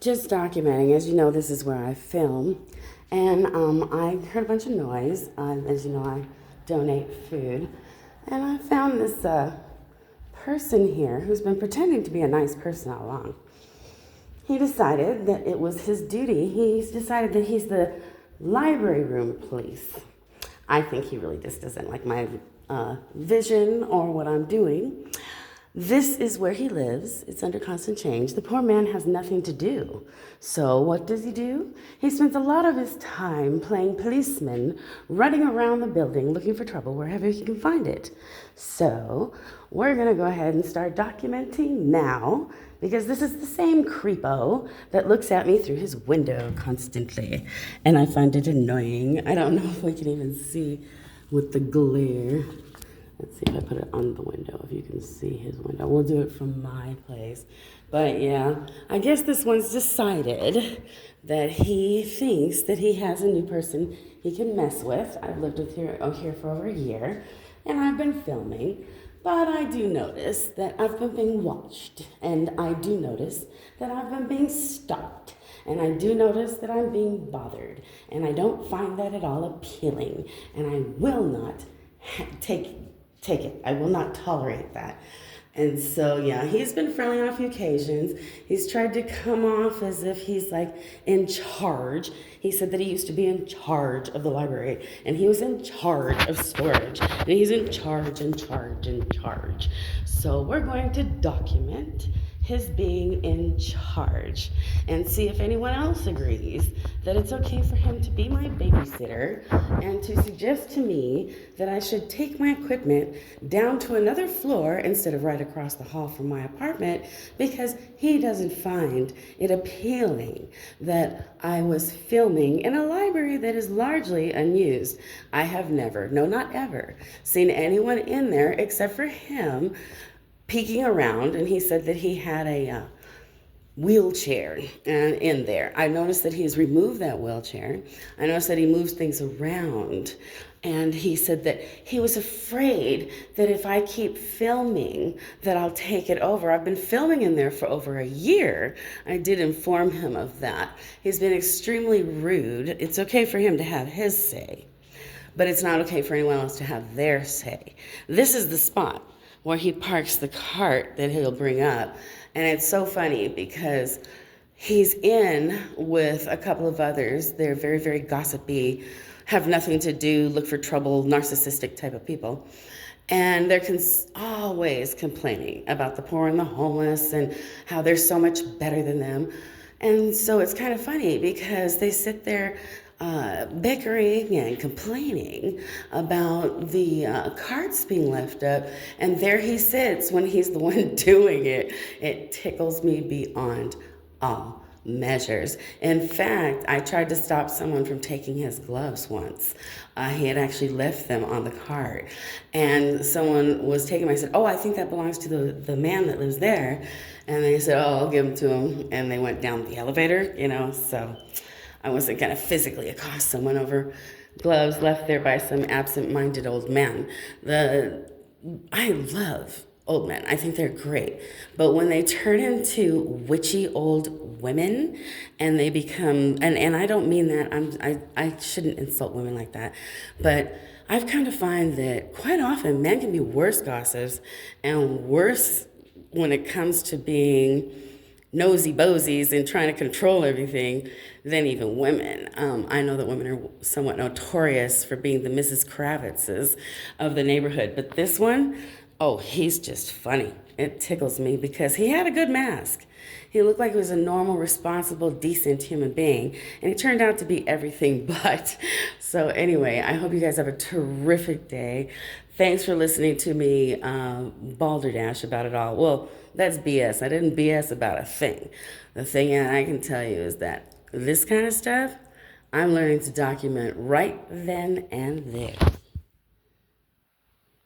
Just documenting. As you know, this is where I film. And I heard a bunch of noise. As you know, I donate food. And I found this person here who's been pretending to be a nice person all along. He decided that it was his duty. He's decided that he's the library room police. I think he really just doesn't like my vision or what I'm doing. This is where he lives. It's under constant change. The poor man has nothing to do. So what does he do? He spends a lot of his time playing policeman, running around the building looking for trouble wherever he can find it. So we're going to go ahead and start documenting now, because this is the same creepo that looks at me through his window constantly. And I find it annoying. I don't know if we can even see with the glare. Let's see if I put it on the window, if you can see his window. We'll do it from my place. But yeah, I guess this one's decided that he thinks that he has a new person he can mess with. I've lived with here for over a year, and I've been filming. But I do notice that I've been being watched, and I do notice that I've been being stalked, and I do notice that I'm being bothered, and I don't find that at all appealing, and I will not take it. I will not tolerate that. And so, yeah, he's been friendly on a few occasions. He's tried to come off as if he's like in charge. He said that he used to be in charge of the library, and he was in charge of storage, and he's in charge. So we're going to document his being in charge and see if anyone else agrees that it's okay for him to be my babysitter and to suggest to me that I should take my equipment down to another floor instead of right across the hall from my apartment, because he doesn't find it appealing that I was filming in a library that is largely unused. I have never, no, not ever, seen anyone in there except for him peeking around, and he said that he had a wheelchair in there. I noticed that he's removed that wheelchair. I noticed that he moves things around, and he said that he was afraid that if I keep filming that I'll take it over. I've been filming in there for over a year. I did inform him of that. He's been extremely rude. It's okay for him to have his say, but it's not okay for anyone else to have their say. This is the spot where he parks the cart that he'll bring up. And it's so funny because he's in with a couple of others. They're very, very gossipy, have nothing to do, look for trouble, narcissistic type of people. And they're always complaining about the poor and the homeless and how they're so much better than them. And so it's kind of funny because they sit there bickering and complaining about the carts being left up, and there he sits when he's the one doing it. It tickles me beyond all measures. In fact, I tried to stop someone from taking his gloves once. He had actually left them on the cart, and someone was taking them. I said, "Oh, I think that belongs to the man that lives there." And they said, "Oh, I'll give them to him." And they went down the elevator, so I wasn't going to physically accost someone over gloves left there by some absent-minded old man. I love old men. I think they're great. But when they turn into witchy old women and they become, and I don't mean that, I shouldn't insult women like that, but I've come to find that quite often men can be worse gossips and worse when it comes to being nosy bozies and trying to control everything than even women. I know that women are somewhat notorious for being the Mrs. Kravitzes of the neighborhood, but this one, oh, he's just funny. It tickles me because he had a good mask. He looked like he was a normal, responsible, decent human being, and he turned out to be everything but. So anyway, I hope you guys have a terrific day. Thanks for listening to me balderdash about it all. Well, that's BS. I didn't BS about a thing. The thing I can tell you is that this kind of stuff, I'm learning to document right then and there.